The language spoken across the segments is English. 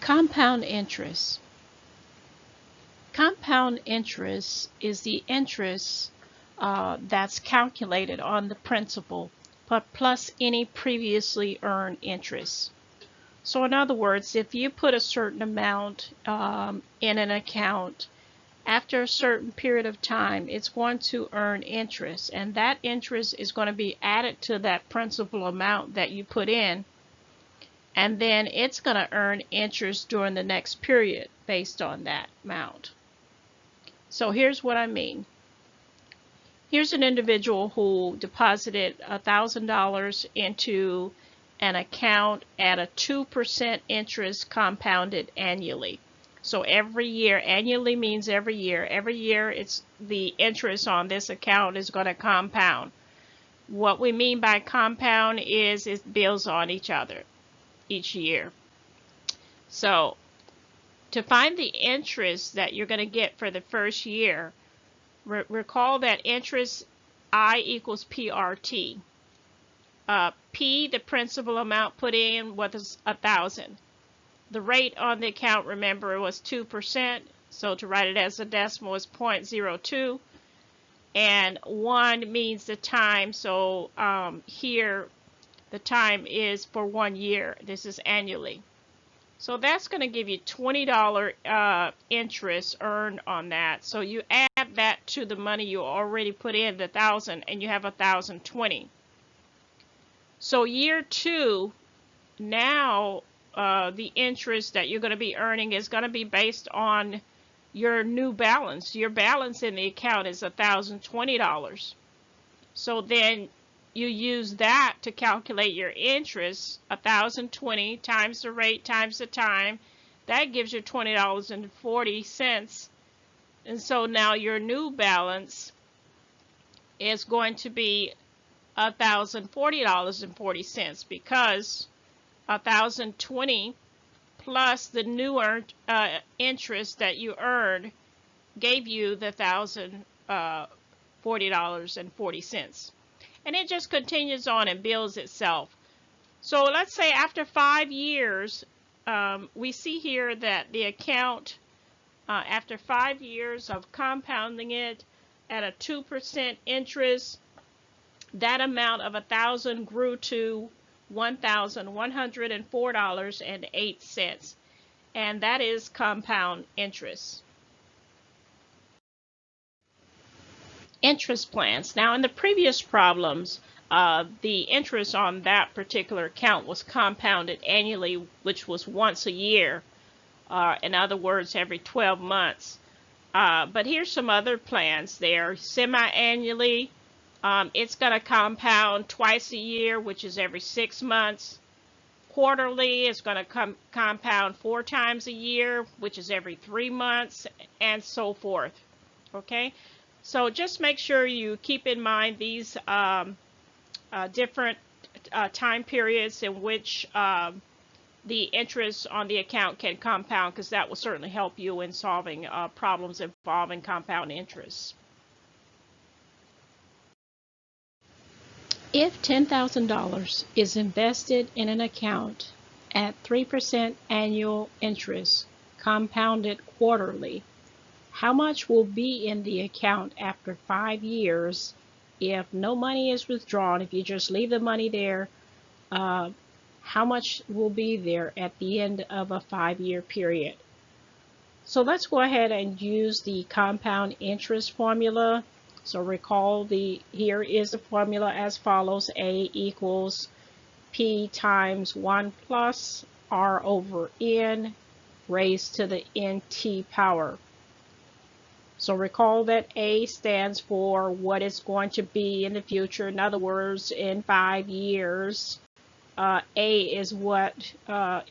Compound interest. Compound interest is the interest that's calculated on the principal, but plus any previously earned interest. So in other words, if you put a certain amount in an account, after a certain period of time, it's going to earn interest, and that interest is going to be added to that principal amount that you put in, and then it's going to earn interest during the next period based on that amount. So here's what I mean. Here's an individual who deposited $1,000 into an account at a 2% interest compounded annually. So every year, annually means every year it's the interest on this account is going to compound. What we mean by compound is it builds on each other each year. So to find the interest that you're going to get for the first year, recall that interest I equals PRT. P, the principal amount put in, was 1,000. The rate on the account, remember, was 2%. So to write it as a decimal is 0.02. And 1 means the time. So here the time is for 1 year. This is annually. So that's going to give you $20 interest earned on that. So you add that to the money you already put in, the 1,000, and you have 1,020. So year 2, now the interest that you're going to be earning is going to be based on your new balance. Your balance in the account is $1,020. So then you use that to calculate your interest, 1,020 times the rate times the time. That gives you $20.40. And so now your new balance is going to be $1,040.40 because 1,020 plus the new earned interest that you earned gave you the $1,040.40. And it just continues on and builds itself. So let's say after 5 years, we see here that the account, after 5 years of compounding it at a 2% interest, that amount of 1,000 grew to $1,104.08. And that is compound interest. Interest plans. Now in the previous problems, the interest on that particular account was compounded annually, which was once a year. In other words, every 12 months. But here's some other plans there. Semi-annually, it's going to compound twice a year, which is every 6 months. Quarterly, it's going to compound 4 times a year, which is every 3 months, and so forth. Okay? So just make sure you keep in mind these different time periods in which the interest on the account can compound, because that will certainly help you in solving problems involving compound interest. If $10,000 is invested in an account at 3% annual interest compounded quarterly, how much will be in the account after 5 years if no money is withdrawn? If you just leave the money there, how much will be there at the end of a 5-year period? So let's go ahead and use the compound interest formula. So recall here is the formula as follows: A equals P times 1 plus R over N raised to the NT power. So recall that A stands for what it's going to be in the future. In other words, in 5 years, A is what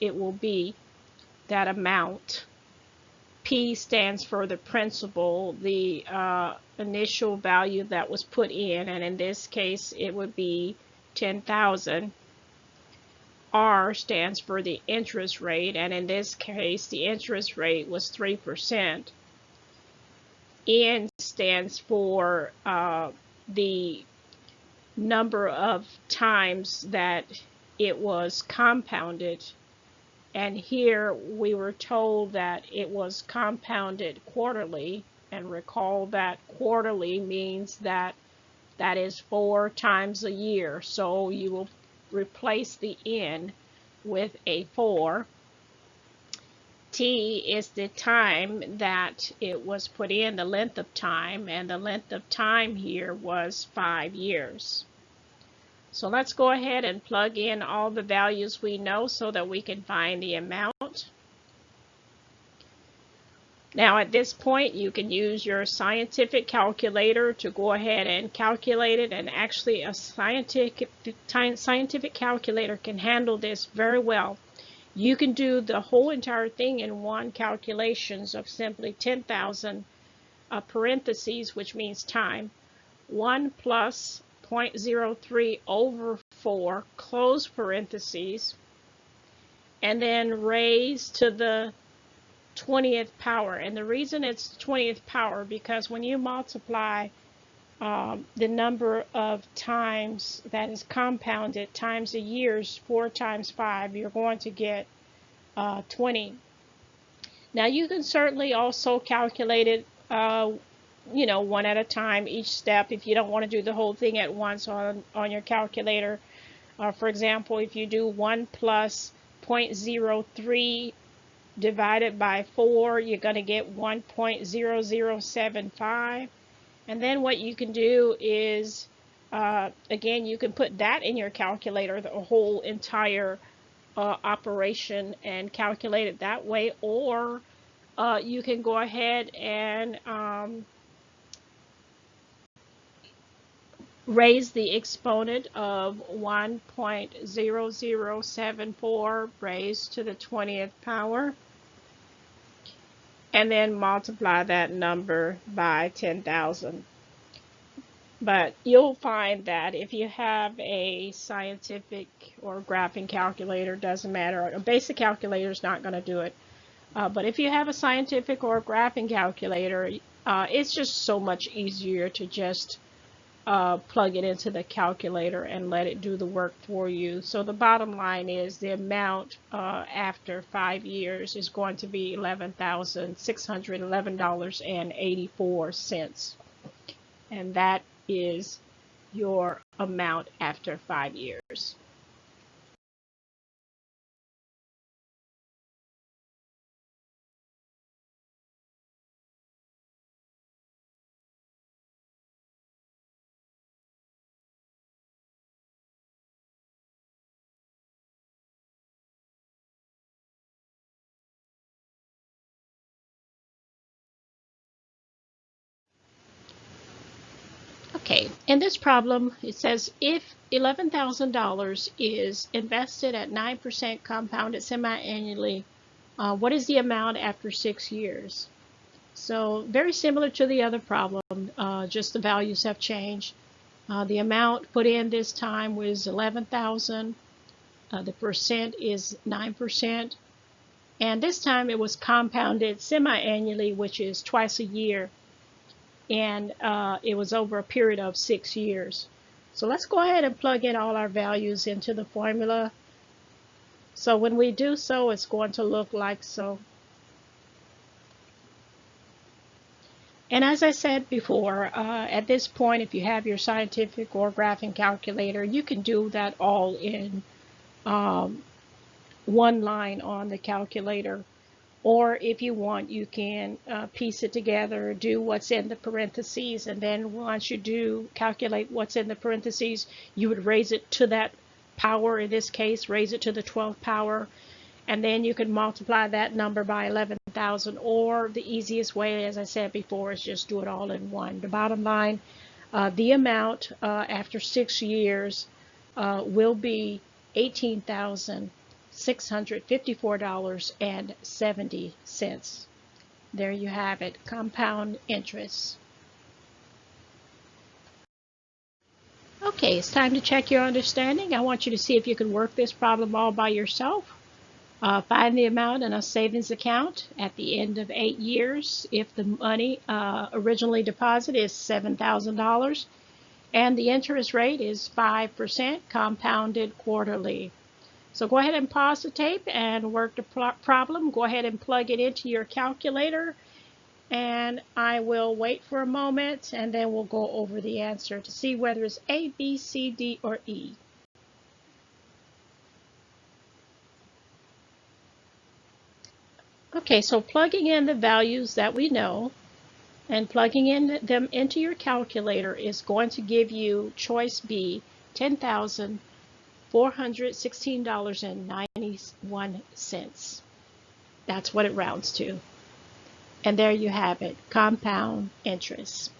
it will be, that amount. P stands for the principal, the initial value that was put in, and in this case it would be 10,000. R stands for the interest rate, and in this case the interest rate was 3%. N stands for the number of times that it was compounded And here we were told that it was compounded quarterly. And recall that quarterly means that that is 4 times a year. So you will replace the N with a 4. T is the time that it was put in, the length of time, and the length of time here was 5 years. So let's go ahead and plug in all the values we know so that we can find the amount. Now at this point you can use your scientific calculator to go ahead and calculate it, and actually a scientific calculator can handle this very well. You can do the whole entire thing in one calculations of simply 10,000 parentheses, which means time, 1 plus 0.03 over 4, close parentheses, and then raised to the 20th power. And the reason it's the 20th power, because when you multiply the number of times that is compounded times the years, 4 times 5, you're going to get 20. Now you can certainly also calculate it one at a time, each step, if you don't want to do the whole thing at once on your calculator. For example, if you do 1 plus 0.03 divided by 4, you're going to get 1.0075. And then what you can do is, again, you can put that in your calculator, the whole entire operation, and calculate it that way. Or you can go ahead and raise the exponent of 1.0074 raised to the 20th power, and then multiply that number by 10,000. But you'll find that if you have a scientific or graphing calculator, doesn't matter, a basic calculator is not going to do it. But if you have a scientific or graphing calculator, it's just so much easier to just plug it into the calculator and let it do the work for you. So the bottom line is the amount after 5 years is going to be $11,611.84. And that is your amount after 5 years. Okay, in this problem, it says if $11,000 is invested at 9% compounded semi-annually, what is the amount after 6 years? So very similar to the other problem, just the values have changed. The amount put in this time was 11,000. The percent is 9%. And this time it was compounded semi-annually, which is twice a year. And it was over a period of 6 years. So let's go ahead and plug in all our values into the formula. So when we do so, it's going to look like so. And as I said before, at this point, if you have your scientific or graphing calculator, you can do that all in one line on the calculator. Or if you want, you can piece it together, do what's in the parentheses, and then once you do calculate what's in the parentheses, you would raise it to that power, in this case, raise it to the 12th power, and then you can multiply that number by 11,000, or the easiest way, as I said before, is just do it all in one. The bottom line, the amount after 6 years will be $18,654.70. There you have it, compound interest. Okay, it's time to check your understanding. I want you to see if you can work this problem all by yourself. Find the amount in a savings account at the end of 8 years if the money originally deposited is $7,000 and the interest rate is 5% compounded quarterly. So go ahead and pause the tape and work the problem. Go ahead and plug it into your calculator, and I will wait for a moment, and then we'll go over the answer to see whether it's A, B, C, D, or E. Okay, so plugging in the values that we know and plugging in them into your calculator is going to give you choice B, $10,416.91. That's what it rounds to. And there you have it, compound interest.